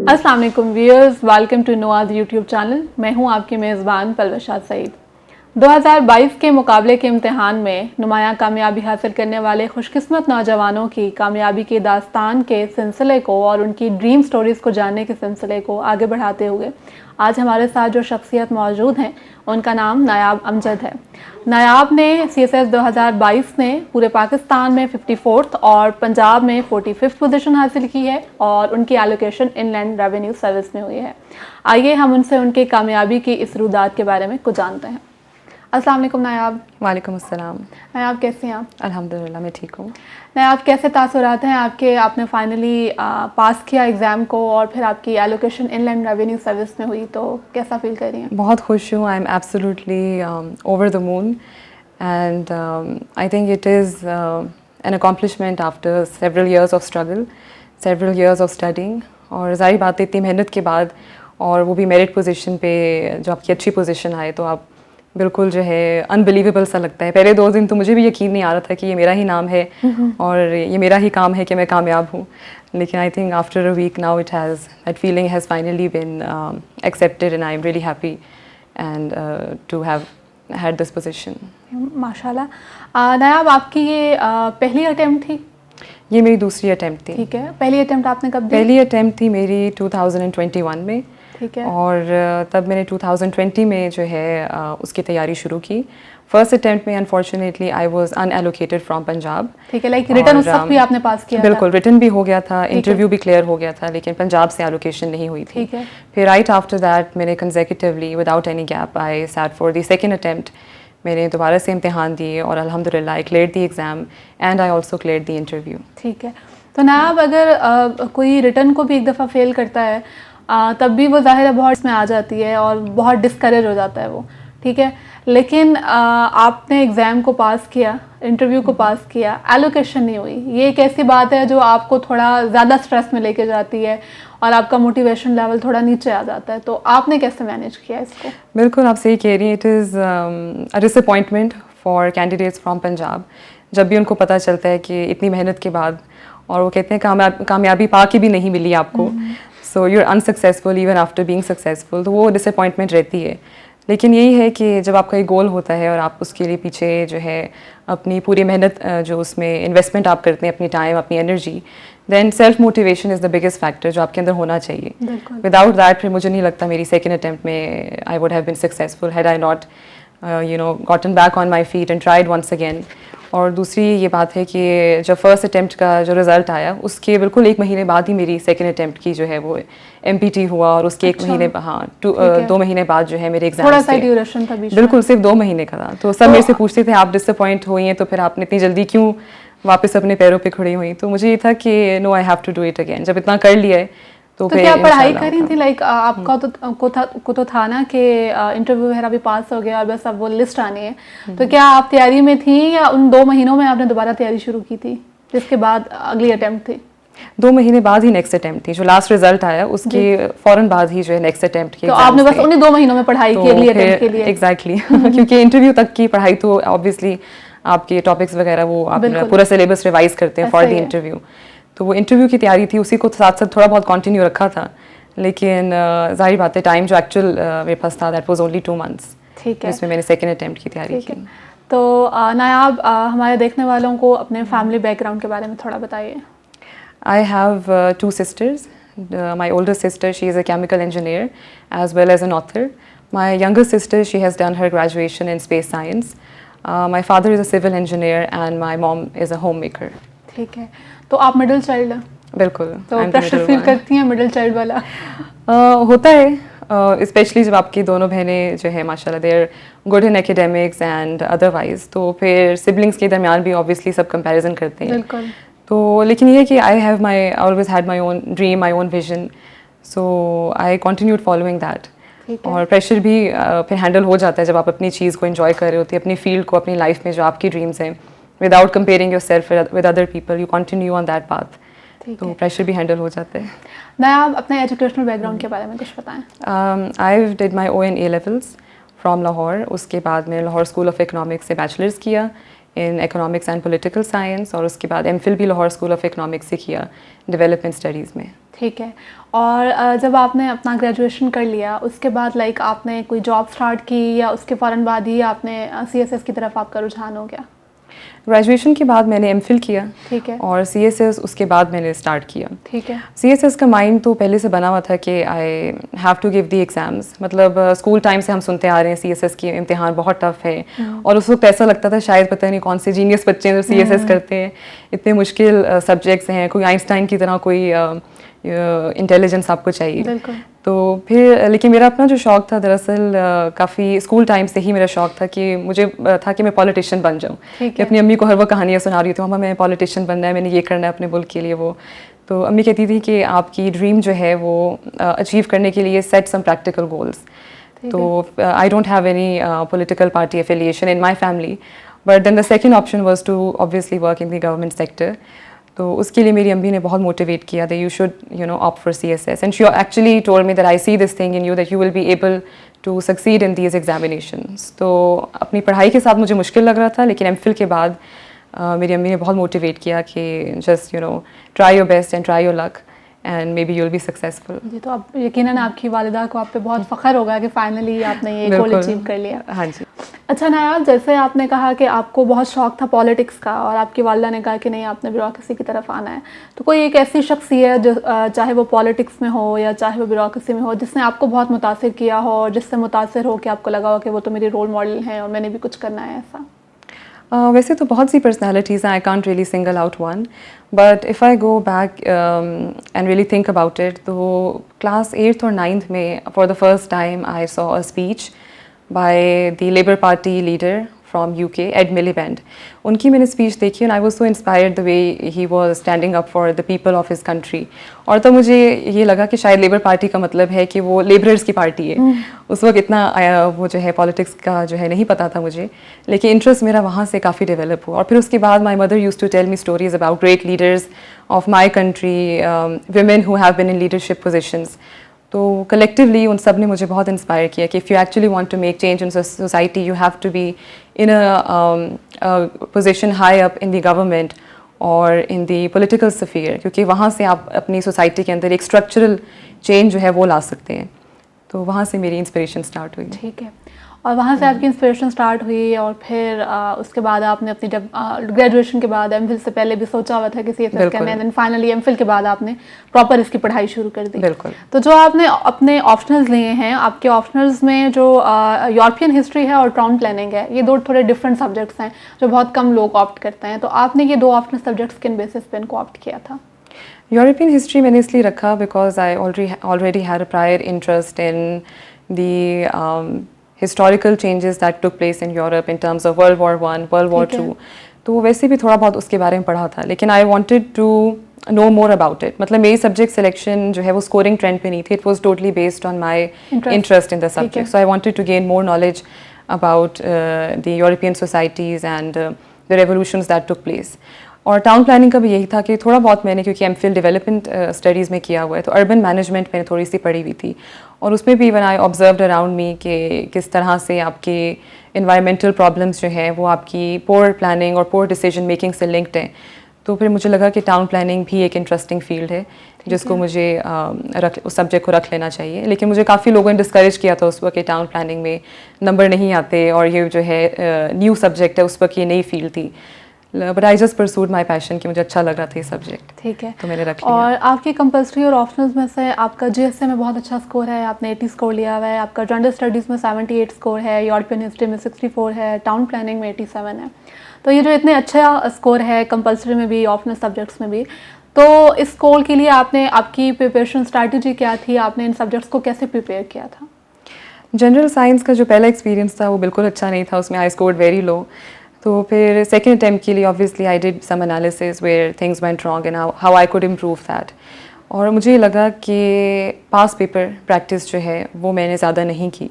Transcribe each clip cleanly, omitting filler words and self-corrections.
अस्सलाम वालेकुम viewers, welcome to Nawaz YouTube channel. मैं हूं आपकी मेज़बान पलवशाद सईद। 2022 के मुकाबले के इम्तिहान में नुमायां कामयाबी हासिल करने वाले खुशकिस्मत नौजवानों की कामयाबी के दास्तान के सिलसिले को और उनकी ड्रीम स्टोरीज़ को जानने के सिलसिले को आगे बढ़ाते हुए आज हमारे साथ जो शख्सियत मौजूद हैं उनका नाम नायाब अमजद है। नायाब ने CSS 2022 में पूरे पाकिस्तान में 54th और पंजाब में 45th पोजीशन हासिल की है और उनकी एलोकेशन इनलैंड रेवेन्यू सर्विस में हुई है। आइए हम उनसे उनकी कामयाबी की इस रुदात के बारे में कुछ जानते हैं। अस्सलाम वालेकुम नायाब। वालेकुम अस्सलाम। नायाब कैसे हैं आप? अल्हम्दुलिल्लाह मैं ठीक हूँ। नायाब कैसे तासुरात हैं आपके? आपने फाइनली पास किया एग्ज़ाम को और फिर आपकी एलोकेशन इनलैंड रेवेन्यू सर्विस में हुई, तो कैसा फील कर रही हैं? बहुत खुश हूँ। I am absolutely over the moon and I think it is an accomplishment after several years of struggle, several years of studying. और ज़ाहिर बात है इतनी मेहनत के बाद और वो भी मेरिट पोजीशन पे जो आपकी अच्छी पोजीशन आए तो आप बिल्कुल जो है अनबिलीवेबल सा लगता है। पहले 2 दिन तो मुझे भी यकीन नहीं आ रहा था कि ये मेरा ही नाम है और ये मेरा ही काम है कि मैं कामयाब हूँ। लेकिन I think after a week now it has that feeling has finally been accepted and I am really happy and to have had this position. माशाल्लाह। नायाब आपकी ये पहली अटेम्प्ट थी? ये मेरी दूसरी अटेम्प्ट थी। ठीक है। पहली अटेम्प्ट आपने कब दी? पहली अटेम्प्ट थी मेरी 2021 में। ठीक है। और तब मैंने 2020 में जो है उसकी तैयारी शुरू की। फर्स्ट अटेम्प्ट में unfortunately I was unallocated from Punjab. ठीक है, लाइक रिटन उस वक्त भी आपने पास किया? बिल्कुल, रिटन भी हो गया था, इंटरव्यू भी क्लियर हो गया था, लेकिन पंजाब से एलोकेशन नहीं हुई थी। ठीक है। फिर राइट आफ्टर दैट मैंने consecutively without any gap I sat for the second attempt. मैंने दोबारा से इम्तिहान दिए और अल्हम्दुलिल्लाह I cleared the exam and I also cleared the interview. ठीक है। तो नायाब अगर कोई रिटन को भी एक दफ़ा फेल करता है तब भी वो ज़ाहिर है बहुत इसमें आ जाती है और बहुत डिस्करेज हो जाता है वो, ठीक है। लेकिन आपने एग्ज़ाम को पास किया, इंटरव्यू को पास किया, एलोकेशन नहीं हुई। ये एक ऐसी बात है जो आपको थोड़ा ज़्यादा स्ट्रेस में लेके जाती है और आपका मोटिवेशन लेवल थोड़ा नीचे आ जाता है, तो आपने कैसे मैनेज किया इसको? बिल्कुल आप सही कह रही हैं। It is a disappointment for candidates from Punjab जब भी उनको पता चलता है कि इतनी मेहनत के बाद और वो कहते हैं कामयाबी पा के भी नहीं मिली आपको, so you are unsuccessful even after being successful, तो वो डिसअपॉइंटमेंट रहती है। लेकिन यही है कि जब आपका एक गोल होता है और आप उसके लिए पीछे जो है अपनी पूरी मेहनत जो उसमें इन्वेस्टमेंट आप करते हैं, अपनी टाइम, अपनी energy, then self motivation is the biggest factor जो आपके अंदर होना चाहिए। विदाउट दैट फिर मुझे नहीं लगता मेरी सेकेंड अटेम्प्ट में I would have been successful had I not gotten back on my feet and tried once again. और दूसरी ये बात है कि जब फर्स्ट अटेम्प्ट का जो रिज़ल्ट आया उसके बिल्कुल 1 महीने बाद ही मेरी सेकंड अटेम्प्ट की जो है वो MPT हुआ और उसके 1 महीने 2 महीने बाद जो है मेरे एग्जाम थोड़ा सा ड्यूरेशन था बीच में। बिल्कुल सिर्फ 2 महीने का था। तो सब मेरे से पूछते थे आप डिसअपॉइंट हुई हैं तो फिर आपने इतनी जल्दी क्यों वापस अपने पैरों पे खड़ी हुई? तो मुझे ये था कि no I have to do it again. जब इतना कर लिया है तो क्या पढ़ाई करी थी? लाइक आपका तो था ना कि इंटरव्यू वगैरह भी पास हो गया और बस अब वो लिस्ट आनी है, तो क्या आप तैयारी में थी या उन 2 महीनों में आपने दोबारा तैयारी शुरू की थी जिसके बाद अगली अटेम्प्ट थी? 2 महीने बाद ही नेक्स्ट अटेम्प्ट थी। जो लास्ट रिजल्ट आया उसके फौरन बाद ही जो है नेक्स्ट अटेम्प्ट की। तो आपने बस उन्हीं 2 महीनों में पढ़ाई की अगली अटेम्प्ट के लिए? एग्जैक्टली क्योंकि इंटरव्यू तक की पढ़ाई तो ऑब्वियसली आपके टॉपिक्स वगैरह वो आप पूरा सिलेबस रिवाइज करते हैं फॉर द इंटरव्यू। तो वो इंटरव्यू की तैयारी थी, उसी को साथ साथ थोड़ा बहुत कंटिन्यू रखा था। लेकिन जाहिर बात है टाइम जो एक्चुअल मेरे पास था दैट वाज ओनली 2 मंथ्स। ठीक है। जिसमें मैंने सेकंड अटेम्प्ट की तैयारी की। तो नायाब हमारे देखने वालों को अपने फैमिली बैकग्राउंड के बारे में थोड़ा बताइए। I have 2 sisters. My older sister, she is a chemical engineer as well as an author. My younger sister, she has done her graduation in space science. My father is a civil engineer and my mom is a homemaker. ठीक है। तो आप middle child हैं? बिल्कुल। तो pressure feel करती हैं middle child वाला? होता है, स्पेशली जब आपकी दोनों बहनें जो है माशाल्लाह they are good in academics and otherwise, तो फिर सिबलिंग्स के दरमियान भी ऑब्वियसली सब कंपैरिजन करते हैं। बिल्कुल। तो लेकिन ये है कि I have my always had my own dream, my own vision, so I continued following that. और प्रेशर भी फिर हैंडल हो जाता है जब आप अपनी चीज़ को एंजॉय कर रहे होते हैं, अपनी फील्ड को, अपनी लाइफ में जो आपकी ड्रीम्स हैं, without comparing your self with other people, you continue on that path. तो प्रेशर भी हैंडल हो जाता है। नायाब अपने एजुकेशनल बैकग्राउंड के बारे में कुछ बताएं। I did my ONA levels from Lahore. उसके बाद मैंने लाहौर स्कूल ऑफ इकोनॉमिक्स से बैचलर्स किया। In economics and political science, और उसके बाद एमफिल भी लाहौर स्कूल ऑफ इकोनॉमिक्स से किया डेवलपमेंट स्टडीज़ में। ठीक है। और जब आपने अपना ग्रेजुएशन कर लिया उसके बाद लाइक आपने कोई जॉब स्टार्ट की या उसके फ़ौरन बाद ही आपने CSS की तरफ आपका रुझान हो गया? ग्रेजुएशन के बाद मैंने एमफिल किया, ठीक है। और CSS उसके बाद मैंने स्टार्ट किया। ठीक है। CSS का माइंड तो पहले से बना हुआ था कि I have to give the exams, मतलब स्कूल टाइम से हम सुनते आ रहे हैं CSS के इम्तिहान बहुत टफ है, और उस वक्त ऐसा लगता था शायद पता नहीं कौन से जीनियस बच्चे हैं जो CSS करते हैं, इतने मुश्किल सब्जेक्ट्स हैं, कोई आइंस्टाइन की तरह कोई इंटेलिजेंस आपको चाहिए। बिल्कुल। तो फिर लेकिन मेरा अपना जो शौक़ था दरअसल काफ़ी स्कूल टाइम से ही मेरा शौक़ था कि मुझे था कि मैं पॉलिटिशियन बन जाऊँ, कि अपनी अम्मी को हर वक्त कहानियाँ सुना रही थी, मम्मा मैं पॉलिटिशियन बनना है, मैंने ये करना है अपने मुल्क के लिए। वो तो अम्मी कहती थी कि आपकी ड्रीम जो है वो अचीव करने के लिए सेट सम प्रैक्टिकल गोल्स। तो I don't have any political party affiliation in my family, but then the second option was to obviously work in the government sector. तो उसके लिए मेरी अम्मी ने बहुत मोटिवेट किया that you should opt for CSS, and she actually told me that I see this thing in you that you will be able to succeed in these examinations. तो अपनी पढ़ाई के साथ मुझे मुश्किल लग रहा था, लेकिन एमफिल के बाद मेरी अम्मी ने बहुत मोटिवेट किया कि just try your best and try your luck and maybe you will be successful. जी, तो अब यकीनन आपकी वालिदा को आप पे बहुत फ़ख्र होगा कि फाइनली आपने ये गोल अचीव कर लिया। हाँ जी। अच्छा नायाब, जैसे आपने कहा कि आपको बहुत शौक था पॉलिटिक्स का और आपकी वालिदा ने कहा कि नहीं आपने ब्यूरोक्रेसी की तरफ आना है, तो कोई एक ऐसी शख्सियत जो चाहे वो पॉलिटिक्स में हो या चाहे वो ब्यूरोक्रेसी में हो जिसने आपको बहुत मुतासिर किया हो और जिससे मुतासिर हो कि आपको लगा हो कि वो तो मेरी रोल मॉडल हैं और मैंने भी कुछ करना है ऐसा? वैसे तो बहुत सी पर्सनैलिटीज़ हैं, I can't really single out one, but if I go back and really think about it, तो क्लास 8th और 9th में for the first time I saw a speech by the Labour party leader from UK, Ed Miliband. उनकी मैंने speech देखी and I was so inspired the way he was standing up for the people of his country. और तो मुझे ये लगा कि शायद लेबर पार्टी का मतलब है कि वो लेबरर्स की पार्टी है। उस वक्त इतना वो जो है पॉलिटिक्स का जो है नहीं पता था मुझे, लेकिन इंटरेस्ट मेरा वहाँ से काफ़ी डेवलप हुआ। और फिर उसके बाद my mother used to tell me stories about great leaders of my country, women who have been in leadership positions। तो कलेक्टिवली उन सब ने मुझे बहुत इंस्पायर किया कि if you actually want to make change in society you have to be in a position high up in the government और in the political sphere, क्योंकि वहाँ से आप अपनी सोसाइटी के अंदर एक स्ट्रक्चरल चेंज जो है वो ला सकते हैं। तो वहाँ से मेरी इंस्पिरेशन स्टार्ट हुई। ठीक है। और वहाँ से आपकी इंस्पिरेशन स्टार्ट हुई और फिर उसके बाद आपने अपनी जब ग्रेजुएशन के बाद एमफिल से पहले भी सोचा हुआ था कि CSS करना है, देन फाइनली एमफिल के बाद आपने प्रॉपर इसकी पढ़ाई शुरू कर दी। बिल्कुल। तो जो आपने अपने ऑप्शनल्स लिए हैं, आपके ऑप्शनल्स में जो यूरोपियन हिस्ट्री है और टाउन प्लानिंग है, ये दो थोड़े डिफरेंट सब्जेक्ट्स हैं जो बहुत कम लोग ऑप्ट करते हैं, तो आपने ये दो ऑप्शनल सब्जेक्ट्स किन बेसिस पे इनको ऑप्ट किया था? यूरोपियन हिस्ट्री मैंने इसलिए रखा because I already had a prior interest in the historical changes that took place in Europe in terms of World War I, World War II। तो वैसे भी थोड़ा बहुत उसके बारे में पढ़ा था, लेकिन I wanted to know more about it. मतलब मेरी सब्जेक्ट सिलेक्शन जो है वो स्कोरिंग ट्रेंड पे नहीं थी, it was totally based on my interest in the subject. So I wanted to gain more knowledge about the European societies and the revolutions that took place. और town planning का भी यही था कि थोड़ा बहुत मैंने, क्योंकि एमफिल डेवलपमेंट स्टडीज़ में किया हुआ है, तो अर्बन मैनेजमेंट मैंने थोड़ी सी पढ़ी हुई थी, और उसमें भी वन आई ऑब्जर्व्ड अराउंड मी कि किस तरह से आपके इन्वायरमेंटल प्रॉब्लम्स जो हैं वो आपकी पोर प्लानिंग और पोर डिसीजन मेकिंग से लिंक्ड हैं। तो फिर मुझे लगा कि टाउन प्लानिंग भी एक इंटरेस्टिंग फील्ड है जिसको मुझे उस सब्जेक्ट को रख लेना चाहिए। लेकिन मुझे काफ़ी लोगों ने डिस्करेज किया था उस वक्त कि टाउन प्लानिंग में नंबर नहीं आते और ये जो है न्यू सब्जेक्ट है, उस वक्त ये नई फील्ड थी। But I just pursued my passion कि मुझे अच्छा लग रहा था ये सब्जेक्ट। ठीक है, तो मैंने रख लिया। और आपके कंपल्सरी और ऑप्शनल्स में से आपका GSA में बहुत अच्छा स्कोर है, आपने 80 स्कोर लिया हुआ है, आपका जनरल स्टडीज़ में 78 स्कोर है, यूरोपियन हिस्ट्री में 64 है, टाउन प्लानिंग में 87 है। तो ये जो इतने अच्छा स्कोर है कंपल्सरी में भी, ऑप्शनल सब्जेक्ट्स में भी, तो इस स्कोर के लिए आपने, आपकी प्रिपरेशन स्ट्रैटेजी क्या थी, आपने इन सब्जेक्ट्स को कैसे प्रिपेयर किया था? जनरल साइंस का जो पहला एक्सपीरियंस था वो बिल्कुल अच्छा नहीं था, उसमें आई स्कोर्ड वेरी लो। तो फिर सेकेंड अटैम्प्ट के लिए obviously I did some analysis where things went wrong and how I could improve that. और मुझे लगा कि पास पेपर प्रैक्टिस जो है वो मैंने ज़्यादा नहीं की।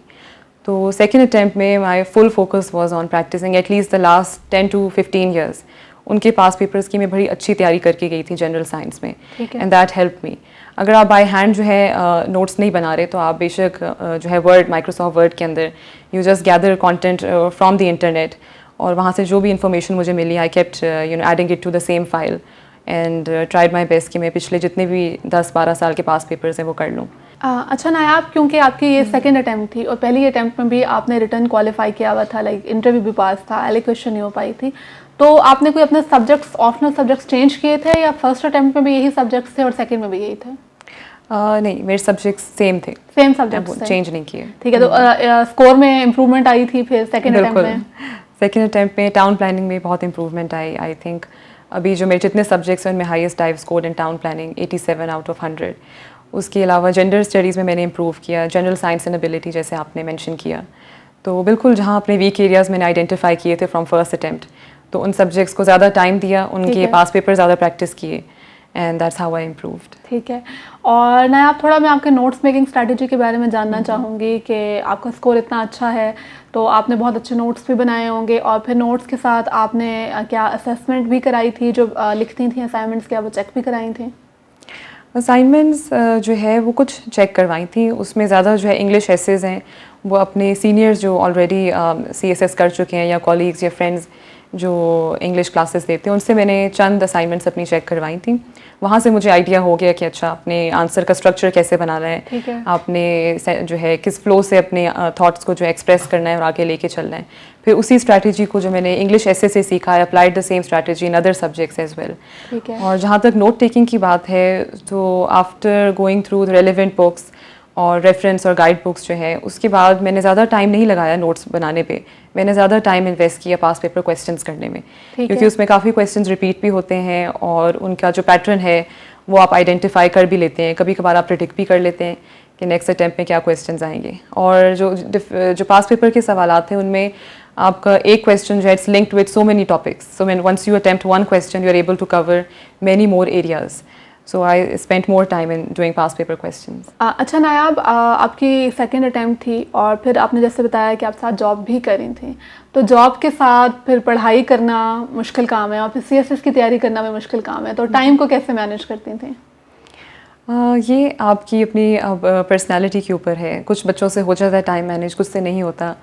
तो सेकेंड अटैम्प्ट में my full focus was on practicing at least the last 10 to 15 years. उनके पास पेपर्स की मैं बड़ी अच्छी तैयारी करके गई थी जनरल साइंस में, एंड दैट हेल्प मी। अगर आप बाय हैंड जो है नोट्स नहीं बना रहे तो आप बेशक जो है वर्ड, माइक्रोसॉफ्ट वर्ड के अंदर you just gather content from the internet और वहाँ से जो भी इन्फॉर्मेशन मुझे मिली I kept adding it to the same file and tried my best कि मैं पिछले जितने भी 10-12 साल के पास पेपर्स हैं वो कर लूँ। अच्छा नायाब, क्योंकि आपकी ये सेकंड अटेम्प्ट थी और पहली अटेम्प्ट में भी आपने रिटर्न क्वालिफाई किया हुआ था, लाइक इंटरव्यू भी पास था, एलिक्वेशन नहीं हो पाई थी, तो आपने कोई अपने सब्जेक्ट्स, ऑप्शनल सब्जेक्ट्स चेंज किए थे या फर्स्ट अटेम्प्ट में भी यही सब्जेक्ट्स थे और सेकंड में भी यही थे? नहीं, मेरे सब्जेक्ट्स सेम थे, सेम सब्जेक्ट्स थे, चेंज नहीं किए। ठीक है। तो स्कोर में इम्प्रूवमेंट आई थी फिर सेकंड अटेम्प्ट में? सेकंड अटेम्प्ट में टाउन प्लानिंग में बहुत इम्प्रूवमेंट आई। आई थिंक अभी जो मेरे जितने सब्जेक्ट्स हैं उनमें highest I scored in town planning 87 out of 100। उसके अलावा जेंडर स्टडीज़ में मैंने इम्प्रूव किया, जनरल साइंस एंड एबिलिटी जैसे आपने मेंशन किया। तो बिल्कुल जहाँ अपने वीक एरियाज़ मैंने आइडेंटिफाई किए थे फ्रॉम फर्स्ट अटेम्प्ट, तो उन सब्जेक्ट्स को ज़्यादा टाइम दिया, उनके पास पेपर ज़्यादा प्रैक्टिस किए and that's how I improved. ठीक है। और नायाब, थोड़ा मैं आपके नोट्स मेकिंग स्ट्रैटेजी के बारे में जानना चाहूँगी कि आपका स्कोर इतना अच्छा है तो आपने बहुत अच्छे नोट्स भी बनाए होंगे, और फिर नोट्स के साथ आपने क्या असेसमेंट भी कराई थी, जो लिखती थी असाइनमेंट्स, क्या वो चेक भी कराई थी? असाइनमेंट्स जो है वो कुछ चेक करवाई थी, उसमें ज़्यादा जो है इंग्लिश एसेज हैं वो अपने सीनियर्स जो ऑलरेडी CSS कर चुके हैं या कॉलीग्स या फ्रेंड्स जो इंग्लिश क्लासेस देते हैं उनसे मैंने चंद असाइनमेंट्स अपनी चेक करवाई थी। वहाँ से मुझे आइडिया हो गया कि अच्छा अपने आंसर का स्ट्रक्चर कैसे बनाना है, आपने जो है किस फ्लो से अपने थॉट्स को जो एक्सप्रेस करना है और आगे लेके चलना है। फिर उसी स्ट्रैटेजी को जो मैंने इंग्लिश ऐसे से सीखा, I applied the same strategy in other subjects as well. और जहाँ तक नोट टेकिंग की बात है तो after going through the relevant books और रेफरेंस और गाइड बुक्स जो है उसके बाद मैंने ज़्यादा टाइम नहीं लगाया नोट्स बनाने पे, मैंने ज़्यादा टाइम इन्वेस्ट किया पास पेपर क्वेश्चंस करने में, क्योंकि उसमें काफ़ी क्वेश्चंस रिपीट भी होते हैं और उनका जो पैटर्न है वो आप आइडेंटिफाई कर भी लेते हैं, कभी कभार आप प्रेडिक्ट भी कर लेते हैं कि नेक्स्ट अटैम्प्ट में क्या क्वेश्चंस आएंगे। और जो पास पेपर के सवालात हैं उनमें आपका एक क्वेश्चन जो है it's linked with so many topics, so when once you attempt one question you are able to cover many more areas, so I spent more time in doing past paper questions. अच्छा नायाब, आपकी second attempt थी और फिर आपने जैसे बताया कि आप साथ जॉब भी कर रही थी, तो जॉब के साथ फिर पढ़ाई करना मुश्किल काम है और फिर CSS की तैयारी करना भी मुश्किल काम है, तो टाइम को कैसे मैनेज करती थी? ये आपकी अपनी पर्सनालिटी के ऊपर है, कुछ बच्चों से हो जाता है टाइम मैनेज, कुछ से नहीं होता।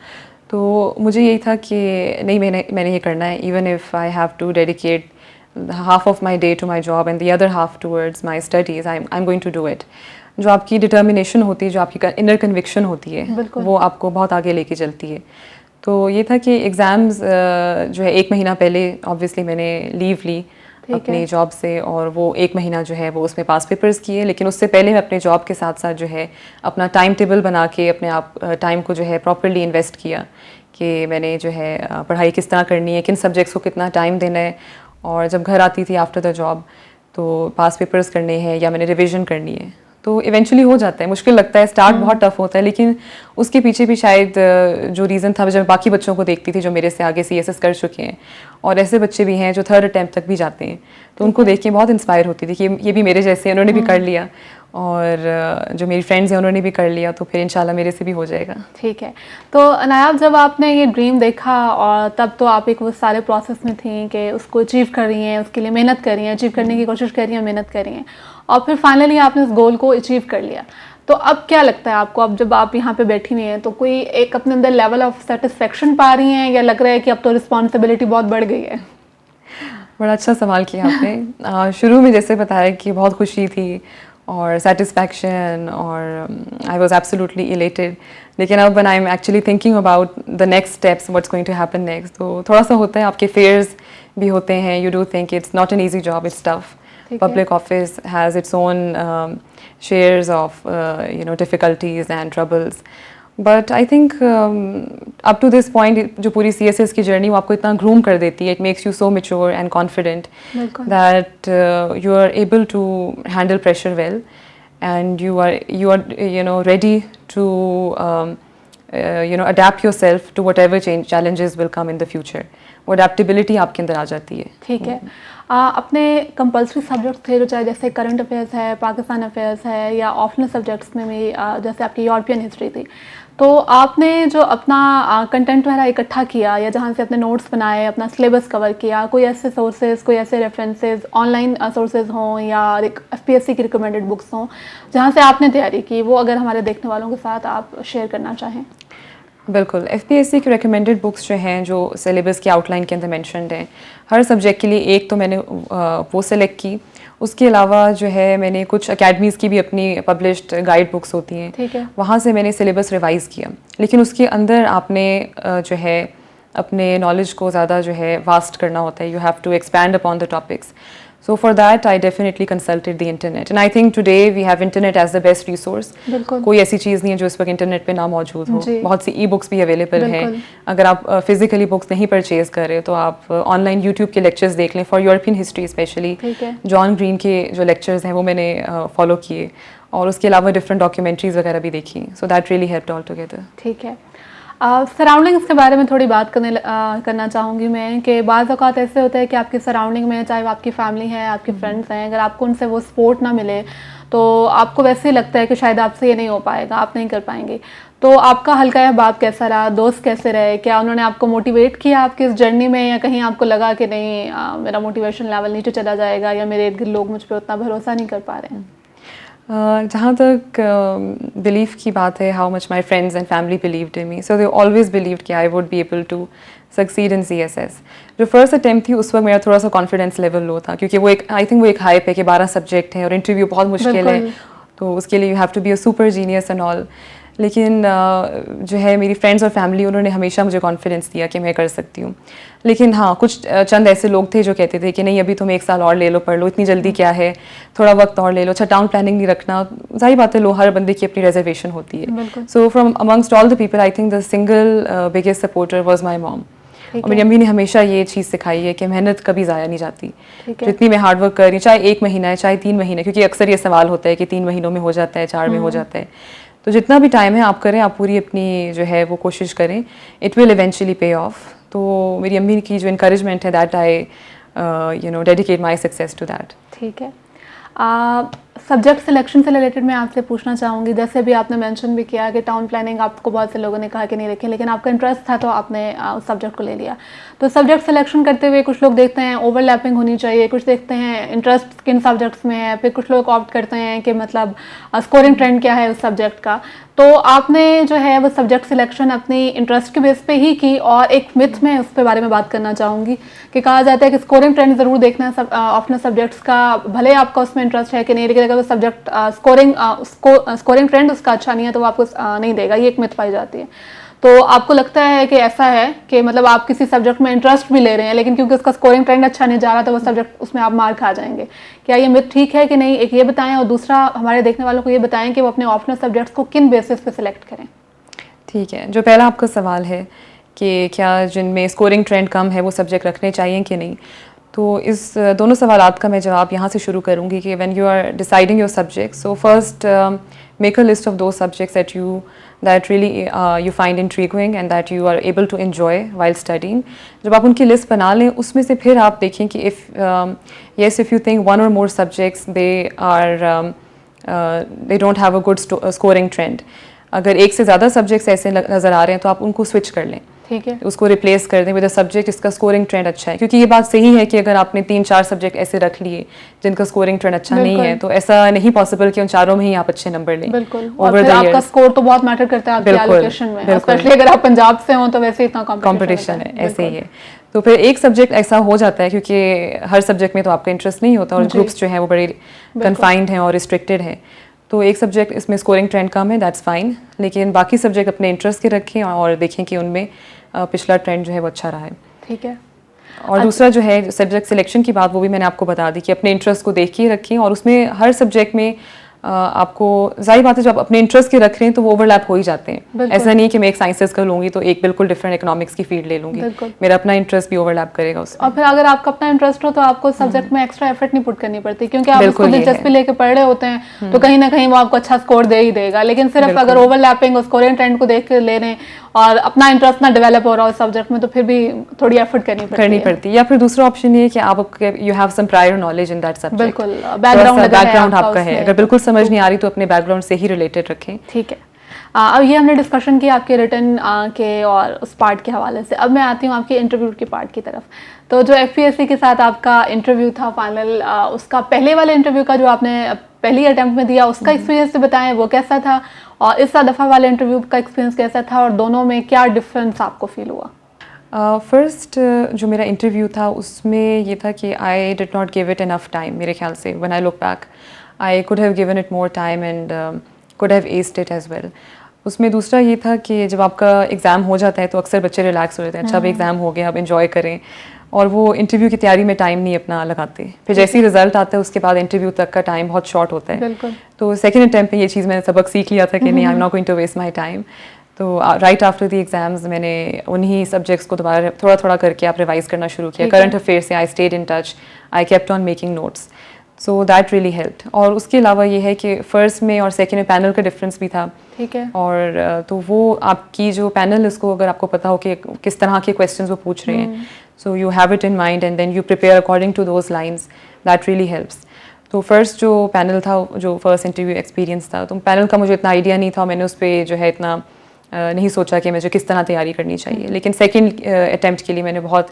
तो मुझे यही था कि नहीं, मैंने ये करना है, even if I have to dedicate half of my day to my job and the other half towards my studies, I'm going to do it। जो आपकी डिटर्मिनेशन होती है, जो आपकी इनर कन्विक्शन होती है, वो आपको बहुत आगे लेके चलती है। तो ये था कि एग्ज़ाम्स जो है 1 महीना पहले ऑब्वियसली मैंने लीव ली अपनी जॉब से, और वो 1 महीना जो है वो उसमें पास पेपर्स किए, लेकिन उससे पहले मैं अपने जॉब के साथ साथ जो है अपना टाइम टेबल बना के अपने आप टाइम को जो है प्रॉपरली इन्वेस्ट किया कि मैंने जो है पढ़ाई किस तरह करनी है, किन सब्जेक्ट्स को कितना टाइम देना है, और जब घर आती थी आफ्टर द जॉब तो पास पेपर्स करने हैं या मैंने रिवीजन करनी है, तो इवेंचुअली हो जाता है। मुश्किल लगता है, स्टार्ट बहुत टफ होता है, लेकिन उसके पीछे भी शायद जो रीज़न था, जब बाकी बच्चों को देखती थी जो मेरे से आगे CSS कर चुके हैं और ऐसे बच्चे भी हैं जो थर्ड अटैम्प्ट तक भी जाते हैं, तो उनको देख के बहुत इंस्पायर होती थी कि ये भी मेरे जैसे, उन्होंने भी कर लिया, और जो मेरी फ्रेंड्स हैं उन्होंने भी कर लिया, तो फिर इंशाल्लाह मेरे से भी हो जाएगा। ठीक है। तो नायाब, जब आपने ये ड्रीम देखा और तब तो आप एक वो सारे प्रोसेस में थी कि उसको अचीव कर रही हैं, उसके लिए मेहनत कर रही हैं, अचीव करने की कोशिश कर रही हैं, मेहनत कर रही हैं, और फिर फाइनली आपने उस गोल को अचीव कर लिया, तो अब क्या लगता है आपको, अब जब आप यहाँ पे बैठी हुई हैं तो कोई एक अपने अंदर लेवल ऑफ सेटिस्फेक्शन पा रही हैं या लग रहा है कि अब तो रिस्पॉन्सिबिलिटी बहुत बढ़ गई है? बड़ा अच्छा सवाल किया आपने। शुरू में जैसे बताया कि बहुत खुशी थी और सेटिस्फैक्शन, और आई वॉज एब्सोल्युटली इलेटेड, लेकिन अब when I am actually thinking about the next steps, what's going to happen next, तो थोड़ा सा होता है, आपके फेयर्स भी होते हैं, you do think it's not an easy job, it's tough, public office has its own shares of difficulties and troubles, but I think up to this point जो पूरी CSS की जर्नी वो आपको इतना ग्रूम कर देती है, it makes you so mature and confident that you are able to handle pressure well, and you are ready to adapt yourself to whatever challenges will come in the future। वो adaptability आपके अंदर आ जाती है। ठीक है। अपने compulsory subjects थे जो चाहे जैसे करंट अफेयर्स है, पाकिस्तान अफेयर्स है, या ऑप्शनल सब्जेक्ट्स में भी जैसे आपकी यूरोपियन हिस्ट्री थी, तो आपने जो अपना कंटेंट वगैरह इकट्ठा किया या जहाँ से अपने नोट्स बनाए, अपना सिलेबस कवर किया, कोई ऐसे सोर्सेज, कोई ऐसे रेफरेंसेस, ऑनलाइन सोर्सेज हों या FPSC की रिकमेंडेड बुक्स हों जहाँ से आपने तैयारी की, वो अगर हमारे देखने वालों के साथ आप शेयर करना चाहें? बिल्कुल, एफपीएससी की रिकमेंडेड बुक्स जो हैं जो सिलेबस की आउटलाइन के अंदर मेंशन्ड हैं, हर सब्जेक्ट के लिए एक तो मैंने वो सेलेक्ट की। उसके अलावा जो है मैंने कुछ अकेडमीज़ की भी अपनी पब्लिश्ड गाइड बुक्स होती हैं, ठीक है। वहाँ से मैंने सिलेबस रिवाइज़ किया। लेकिन उसके अंदर आपने जो है अपने नॉलेज को ज़्यादा जो है वास्ट करना होता है। You have to expand upon the topics. So for that, I definitely consulted the internet, and I think today we have internet as the best resource. बिल्कुल। कोई ऐसी चीज़ नहीं है जो इस वक्त इंटरनेट पे ना मौजूद हो। जी। बहुत सी ई बुक्स भी अवेलेबल हैं। बिल्कुल। अगर आप फिजिकली बुक्स नहीं परचेज कर रहे तो आप ऑनलाइन यूट्यूब के लेक्चर्स देख लें, फॉर यूरोपियन हिस्ट्री स्पेशली। ठीक है। जॉन ग्रीन के जो लेक्चर्स हैं वो मैंने फॉलो किए, और उसके अलावा डिफरेंट डॉक्यूमेंट्रीज वगैरह भी देखी। So that really helped all together. ठीक है। सराउंडिंग्स के बारे में थोड़ी बात करना चाहूँगी मैं कि बाज़ औक़ात ऐसे होता है कि आपकी सराउंडिंग में, चाहे वो आपकी फैमिली है, आपके फ्रेंड्स हैं, अगर आपको उनसे वो सपोर्ट ना मिले तो आपको वैसे ही लगता है कि शायद आपसे ये नहीं हो पाएगा, आप नहीं कर पाएंगे। तो आपका हल्का यह बात कैसा रहा, दोस्त कैसे रहे, क्या उन्होंने आपको मोटिवेट किया आपकी इस जर्नी में, या कहीं आपको लगा कि नहीं मेरा मोटिवेशन लेवल नीचे चला जाएगा, या मेरे इर्द गिर्द लोग मुझ पर उतना भरोसा नहीं कर पा रहे हैं? जहाँ तक बिलीफ की बात है, how much my friends and family believed in me, so they always believed कि I would be able to succeed in CSS। जो फर्स्ट अटैम्प्ट थी उस वक्त मेरा थोड़ा सा कॉन्फिडेंस लेवल लो था, क्योंकि वो एक, आई थिंक वो एक हाइप है कि 12 सब्जेक्ट हैं और इंटरव्यू बहुत मुश्किल है, तो उसके लिए you have to be a super genius and all. लेकिन जो है मेरी फ्रेंड्स और फैमिली, उन्होंने हमेशा मुझे कॉन्फिडेंस दिया कि मैं कर सकती हूँ। लेकिन हाँ, कुछ चंद ऐसे लोग थे जो कहते थे कि नहीं, अभी तुम 1 साल और ले लो, पढ़ लो, इतनी जल्दी क्या है, थोड़ा वक्त और ले लो, अच्छा टाउन प्लानिंग नहीं रखना। जाहिर बात है, हर बंदे की अपनी रिजर्वेशन होती है। So from amongst all the people, I think the single biggest supporter was my mom. और मेरी अम्मी ने हमेशा ये चीज़ सिखाई है कि मेहनत कभी ज़ाया नहीं जाती। जितनी मैं हार्ड वर्क कर रही हूँ, चाहे 1 महीना है, चाहे 3 महीने, क्योंकि अक्सर ये सवाल होता है कि 3 महीनों में हो जाता है, 4 में हो जाता है, तो जितना भी टाइम है आप करें, आप पूरी अपनी जो है वो कोशिश करें, it will eventually pay off. तो मेरी अम्मी की जो इनकरेजमेंट है, that I dedicate my success to that. ठीक है। सब्जेक्ट सिलेक्शन से रिलेटेड मैं आपसे पूछना चाहूँगी, जैसे भी आपने मेंशन भी किया कि टाउन प्लानिंग आपको बहुत से लोगों ने कहा कि नहीं रखें, लेकिन आपका इंटरेस्ट था तो आपने उस सब्जेक्ट को ले लिया। तो सब्जेक्ट सिलेक्शन करते हुए कुछ लोग देखते हैं ओवरलैपिंग होनी चाहिए, कुछ देखते हैं इंटरेस्ट किन सब्जेक्ट्स में है, फिर कुछ लोग ऑप्ट करते हैं कि मतलब स्कोरिंग ट्रेंड क्या है उस सब्जेक्ट का। तो आपने जो है वो सब्जेक्ट सिलेक्शन अपनी इंटरेस्ट के बेस पे ही की, और एक मिथ में उस पे बारे में बात करना चाहूँगी कि कहा जाता है कि स्कोरिंग ट्रेंड ज़रूर देखना है अपने सब्जेक्ट्स का, भले आपका उसमें इंटरेस्ट है कि नहीं, लेकिन अगर वो सब्जेक्ट स्कोरिंग ट्रेंड उसका अच्छा नहीं है तो वो आपको नहीं देगा, ये एक मिथ पाई जाती है। तो आपको लगता है कि ऐसा है कि मतलब आप किसी सब्जेक्ट में इंटरेस्ट भी ले रहे हैं, लेकिन क्योंकि उसका स्कोरिंग ट्रेंड अच्छा नहीं जा रहा तो वो सब्जेक्ट उसमें आप मार खा जाएंगे, क्या ये मिथ ठीक है कि नहीं? एक ये बताएं, और दूसरा हमारे देखने वालों को ये बताएं कि वो अपने ऑप्शनल सब्जेक्ट्स को किन बेसिस पे सिलेक्ट करें। ठीक है, जो पहला आपका सवाल है कि क्या जिनमें स्कोरिंग ट्रेंड कम है वो सब्जेक्ट रखने चाहिए कि नहीं, तो इस दोनों सवालात का मैं जवाब यहाँ से शुरू करूँगी कि when you are deciding your subject, so first make a list of दो subjects that really you find intriguing and that you are able to enjoy while studying. जब आप उनकी लिस्ट बना लें, उसमें से फिर आप देखें कि if you think one or more subjects they don't have a good scoring trend, अगर एक से ज़्यादा सब्जेक्ट्स ऐसे नज़र आ रहे हैं तो आप उनको स्विच कर लें, ठीक है, उसको रिप्लेस कर दें विद अ सब्जेक्ट इसका स्कोरिंग ट्रेंड अच्छा है। क्योंकि ये बात सही है कि अगर आपने 3-4 सब्जेक्ट ऐसे रख लिए जिनका स्कोरिंग ट्रेंड अच्छा नहीं है, तो ऐसा नहीं पॉसिबल कि उन चारों में ही आप अच्छे नंबर लें। बिल्कुल, और फिर आपका स्कोर तो बहुत मैटर करता है आपकी एलोकेशन में, स्पेशली अगर आप पंजाब से हो तो वैसे इतना कंपटीशन है, ऐसे ही है। तो फिर एक सब्जेक्ट ऐसा हो जाता है, क्योंकि हर सब्जेक्ट में तो आपका इंटरेस्ट नहीं होता और ग्रुप्स जो हैं वो बड़े कन्फाइंड हैं और रिस्ट्रिक्टेड हैं, तो एक सब्जेक्ट इसमें स्कोरिंग ट्रेंड कम है, दैट्स फाइन, लेकिन बाकी सब्जेक्ट अपने इंटरेस्ट के रखें और देखें कि उनमें पिछला ट्रेंड जो है वो अच्छा रहा है। ठीक है। और दूसरा जो है सब्जेक्ट सिलेक्शन की बात, वो भी मैंने आपको बता दी कि अपने इंटरेस्ट को देख के रखें, और उसमें हर सब्जेक्ट में आपको जाहिर बात है जब अपने इंटरेस्ट के रख रहे हैं तो वो ओवरलैप हो ही जाते हैं। ऐसा नहीं है कि मैं एक साइंसेस का लूँगी तो एक बिल्कुल डिफरेंट इकोनॉमिक्स की फील्ड ले लूँगी, मेरा अपना इंटरेस्ट भी ओवरलैप करेगा उसमें। और फिर अगर आपका अपना इंटरेस्ट हो तो आपको सब्जेक्ट में एक्स्ट्रा एफर्ट नहीं पुट करनी पड़ती, क्योंकि आप उसको दिलचस्पी लेके पढ़ रहे होते हैं तो कहीं ना कहीं वो आपको अच्छा स्कोर दे ही देगा। लेकिन सिर्फ अगर ओवरलैपिंग और स्कोरिंग ट्रेंड को देख के ले रहे हैं और अपना इंटरेस्ट ना डेवलप हो रहा हो सब्जेक्ट में, तो फिर भी थोड़ी एफर्ट करनी पड़ती है। या फिर दूसरा ऑप्शन ये है कि आप you have some prior knowledge in that subject, बिल्कुल बैकग्राउंड आपका है, अगर बिल्कुल समझ नहीं आ रही तो अपने बैकग्राउंड से ही रिलेटेड रखें। ठीक है। अब ये हमने डिस्कशन किया आपके रिटर्न के और उस पार्ट के हवाले से। अब मैं आती हूँ आपके इंटरव्यू के पार्ट की तरफ। तो जो FPSC के साथ आपका इंटरव्यू था फाइनल, उसका पहले वाले इंटरव्यू का जो आपने पहली अटेम्प्ट में दिया उसका एक्सपीरियंस से बताएं, वो कैसा था, और इस दफ़ा वाले इंटरव्यू का एक्सपीरियंस कैसा था और दोनों में क्या डिफरेंस आपको फील हुआ? फर्स्ट जो मेरा इंटरव्यू था उसमें ये था कि I did not give it enough time मेरे ख्याल से. When I look back I could have given it more time and could have aced it as well. उसमें दूसरा ये था कि जब आपका एग्ज़ाम हो जाता है तो अक्सर बच्चे रिलैक्स हो जाते हैं. अच्छा अब एग्ज़ाम हो गया, अब इन्जॉय करें, और वो इंटरव्यू की तैयारी में टाइम नहीं अपना लगाते. फिर जैसे ही रिजल्ट आता है उसके बाद इंटरव्यू तक का टाइम बहुत शॉर्ट होता है. बिल्कुल. तो सेकेंड अटैम्प्ट में ये चीज़ मैंने सबक सीख लिया था कि नहीं, I am not going to waste my time. तो राइट आफ्टर द एग्जाम्स मैंने उन्हीं सब्जेक्ट्स को दोबारा थोड़ा थोड़ा करके आप रिवाइज करना शुरू किया. करंट अफेयर से I stayed in touch, I kept on making notes, so that really helped. और उसके अलावा ये है कि फर्स्ट में और सेकेंड में पैनल का डिफरेंस भी था. ठीक है. और तो वो आपकी जो पैनल इसको अगर आपको पता हो कि किस तरह के क्वेश्चंस वो पूछ रहे हैं, so you have it in mind and then you prepare according to those lines, that really helps. तो फर्स्ट जो पैनल था, जो फर्स्ट इंटरव्यू एक्सपीरियंस था, तो पैनल का मुझे इतना आइडिया नहीं था. मैंने उस पर जो है इतना नहीं सोचा कि मुझे किस तरह तैयारी करनी चाहिए. लेकिन सेकंड अटेम्प्ट के लिए मैंने बहुत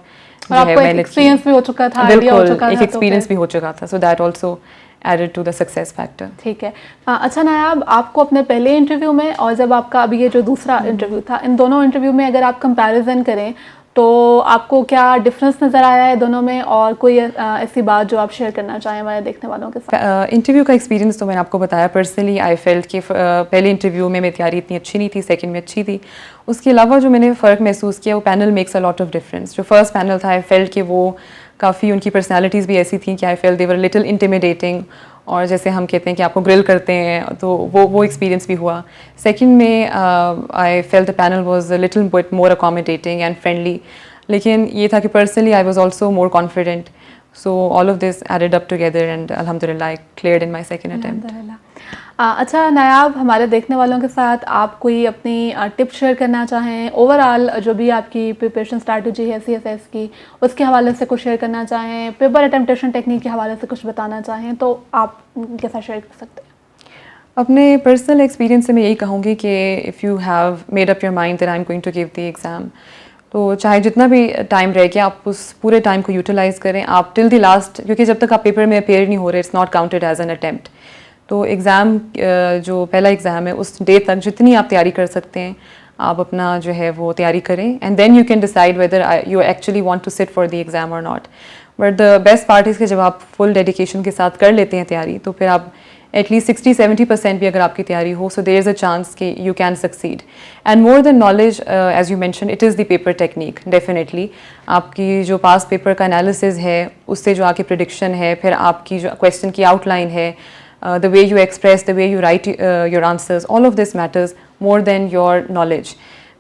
एक्सपीरियंस भी हो चुका था, बिल्कुल एक एक्सपीरियंस भी हो चुका था. So that also added to the success factor. ठीक है. अच्छा नायाब, आपको अपने पहले इंटरव्यू में और जब आपका अभी ये जो दूसरा इंटरव्यू था, इन दोनों इंटरव्यू में अगर आप कंपैरिजन करें तो आपको क्या डिफरेंस नज़र आया है दोनों में, और कोई ऐसी बात जो आप शेयर करना चाहें हमारे देखने वालों के साथ? इंटरव्यू का एक्सपीरियंस तो मैंने आपको बताया. पर्सनली आई फेल्ट कि पहले इंटरव्यू में मेरी तैयारी इतनी अच्छी नहीं थी, सेकंड में अच्छी थी. उसके अलावा जो मैंने फ़र्क महसूस किया वो panel makes a lot of difference. जो फर्स्ट पैनल था आई फेल्ट कि वो काफ़ी, उनकी पर्सनैलिटीज़ भी ऐसी थी कि I felt they were little intimidating, और जैसे हम कहते हैं कि आपको ग्रिल करते हैं, तो वो एक्सपीरियंस भी हुआ. सेकंड में I felt the panel was a little bit more accommodating and friendly. लेकिन ये था कि personally I was also more confident. So all of this added up together and अल्हम्दुलिल्लाह I cleared in my second attempt. अच्छा नायाब, हमारे देखने वालों के साथ आप कोई अपनी टिप शेयर करना चाहें, ओवरऑल जो भी आपकी प्रिपरेशन स्ट्रैटेजी है CSS की, उसके हवाले से कुछ शेयर करना चाहें, पेपर अटेम्प्टेशन टेक्निक के हवाले से कुछ बताना चाहें, तो आप उनके साथ शेयर कर सकते हैं? अपने पर्सनल एक्सपीरियंस से मैं यही कहूँगी कि if you have made up your mind that I am going to give the exam, तो चाहे जितना भी टाइम रह गया आप उस पूरे टाइम को यूटिलाइज़ करें. आप टिल द लास्ट, क्योंकि जब तक आप पेपर में अपेयर नहीं हो रहे, it's not counted as an attempt. तो एग्ज़ाम जो पहला एग्ज़ाम है उस डे तक जितनी आप तैयारी कर सकते हैं आप अपना जो है वो तैयारी करें. And then you can decide whether you actually want to sit for the exam और not. But the best part is कि जब आप फुल डेडिकेशन के साथ कर लेते हैं तैयारी, तो फिर आप एटलीस्ट 60-70% भी अगर आपकी तैयारी हो, so there is a chance कि you can succeed. And more than knowledge, as you mention, it is the paper technique. Definitely आपकी जो पास पेपर का एनालिसिस है, उससे जो आपकी प्रिडिक्शन है, फिर आपकी जो क्वेश्चन की आउटलाइन है, the way you express, the way you write your answers, all of this matters more than your knowledge.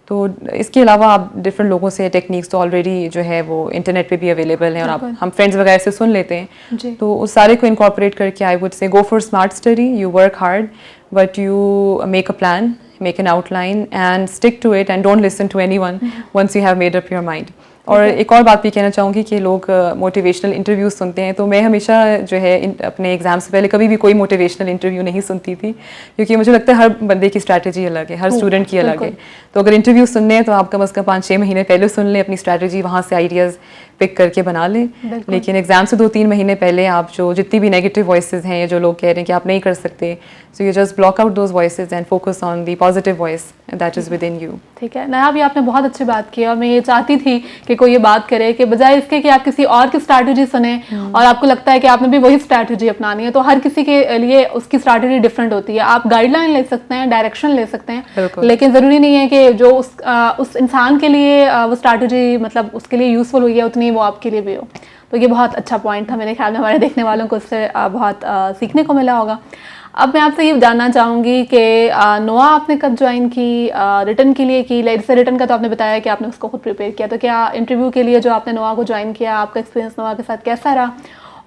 तो इसके अलावा आप डिफरेंट लोगों से टेक्निक्स तो ऑलरेडी जो है वो इंटरनेट पे भी अवेलेबल हैं, और आप हम फ्रेंड्स वगैरह से सुन लेते हैं. तो उस सारे को इनकॉर्पोरेट करके I would say go for smart study. You work hard but you make a plan, make an outline and stick to it and don't listen to anyone once you have made up your mind. और एक और बात भी कहना चाहूँगी कि लोग motivational interviews सुनते हैं, तो मैं हमेशा जो है अपने एग्ज़ाम से पहले कभी भी कोई मोटिवेशनल इंटरव्यू नहीं सुनती थी, क्योंकि मुझे लगता है हर बंदे की स्ट्रैटेजी अलग है, हर स्टूडेंट की अलग है. तो अगर इंटरव्यू सुनने हैं तो आप कम से कम 5-6 महीने पहले सुन लें, अपनी स्ट्रैटेजी वहाँ से आइडियाज़ पिक करके बना लें. लेकिन एग्ज़ाम से 2-3 महीने पहले आप जो जितनी भी नेगेटिव वॉइसेस हैं, या जो लोग कह रहे हैं कि आप नहीं कर सकते, so you just block out those voices and focus on the positive voice that is with in you. ठीक है नायाब, ये आपने बहुत अच्छी बात की, और मैं ये चाहती थी कि कोई ये बात करे कि बजाय इसके कि आप किसी और की स्ट्रैटेजी सुने और आपको लगता है कि आपने भी वही स्ट्रैटेजी अपनानी है, तो हर किसी के लिए उसकी स्ट्रैटेजी डिफरेंट होती है. आप गाइडलाइन ले सकते हैं, डायरेक्शन ले सकते हैं, लेकिन ज़रूरी नहीं है कि जो उस इंसान के लिए वो स्ट्रैटेजी मतलब उसके लिए यूज़फुल हुई है उतनी वो आपके लिए भी हो. तो ये बहुत अच्छा पॉइंट था, मेरे ख्याल में हमारे देखने वालों को उससे बहुत सीखने को मिला होगा. अब मैं आपसे ये जानना चाहूँगी कि नोआ आपने कब ज्वाइन की, रिटर्न के लिए की? जैसे रिटर्न का तो आपने बताया कि आपने उसको खुद प्रिपेयर किया, तो क्या इंटरव्यू के लिए जो आपने नोआ को ज्वाइन किया, आपका एक्सपीरियंस नोआ के साथ कैसा रहा,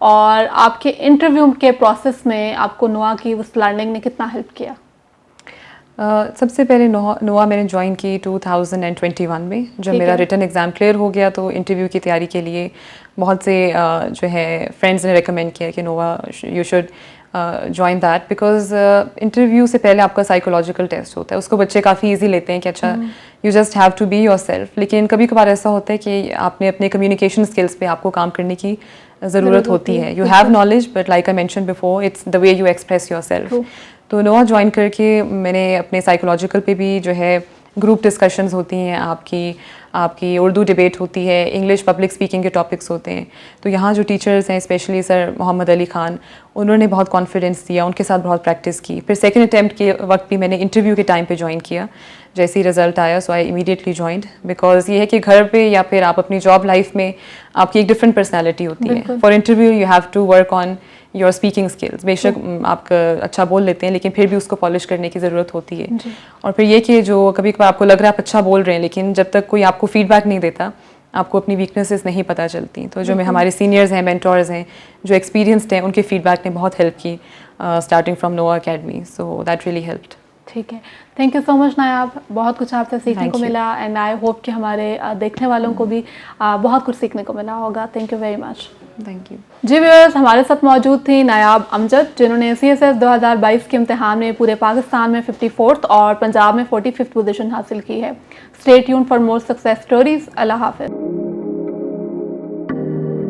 और आपके इंटरव्यू के प्रोसेस में आपको नोआ की उस लर्निंग ने कितना हेल्प किया? सबसे पहले नोआ मैंने ज्वाइन की 2021 में. जब मेरा रिटर्न एग्ज़ाम क्लियर हो गया तो इंटरव्यू की तैयारी के लिए बहुत से जो है फ्रेंड्स ने रेकमेंड किया कि नोआ you should join that, because interview से पहले आपका साइकोलॉजिकल टेस्ट होता है. उसको बच्चे काफ़ी ईजी लेते हैं कि अच्छा you just have to be yourself. लेकिन कभी कभार ऐसा होता है कि आपने अपने कम्युनिकेशन स्किल्स पे आपको काम करने की ज़रूरत होती है. You have knowledge but like I mention before, it's the way you express your self. तो नोआ ज्वाइन करके मैंने अपने साइकोलॉजिकल पे भी जो है ग्रुप डिस्कशंस होती हैं, आपकी उर्दू डिबेट होती है, इंग्लिश पब्लिक स्पीकिंग के टॉपिक्स होते हैं। तो यहाँ जो टीचर्स हैं, स्पेशली सर मोहम्मद अली ख़ान, उन्होंने बहुत कॉन्फिडेंस दिया, उनके साथ बहुत प्रैक्टिस की। फिर सेकंड अटैम्प्ट के वक्त भी मैंने इंटरव्यू के टाइम पे ज्वाइन किया। जैसे ही रिजल्ट आया सो आई इमीडिएटली ज्वाइंड, बिकॉज ये है कि घर पे या फिर आप अपनी जॉब लाइफ में आपकी एक डिफरेंट पर्सनैलिटी होती है। For interview you have to work on your speaking skills. बेशक आप अच्छा बोल लेते हैं, लेकिन फिर भी उसको पॉलिश करने की ज़रूरत होती है। और फिर ये कि जो कभी कभार आपको लग रहा है आप अच्छा बोल रहे हैं, लेकिन जब तक कोई आपको फीडबैक नहीं देता, आपको अपनी वीकनेसेस नहीं पता चलती। तो जो हमारे सीनियर्स हैं, मेंटोर्स हैं, जो एक्सपीरियंस्ड हैं, उनके फीडबैक ने बहुत हेल्प की स्टार्टिंग फ्रॉम नोआ academy. So that really helped. ठीक है, थैंक यू सो मच नायाब, बहुत कुछ आपसे सीखने को मिला एंड आई होप कि हमारे देखने वालों को भी बहुत कुछ सीखने को मिला होगा। Thank you very much. Thank you. जी व्यूअर्स, हमारे साथ मौजूद थी नायाब अमजद, जिन्होंने CSS 2022 के इम्तिहान में पूरे पाकिस्तान में 54th और पंजाब में 45th पोजीशन हासिल की है। Stay tuned for more success stories. अल्लाह हाफिज़।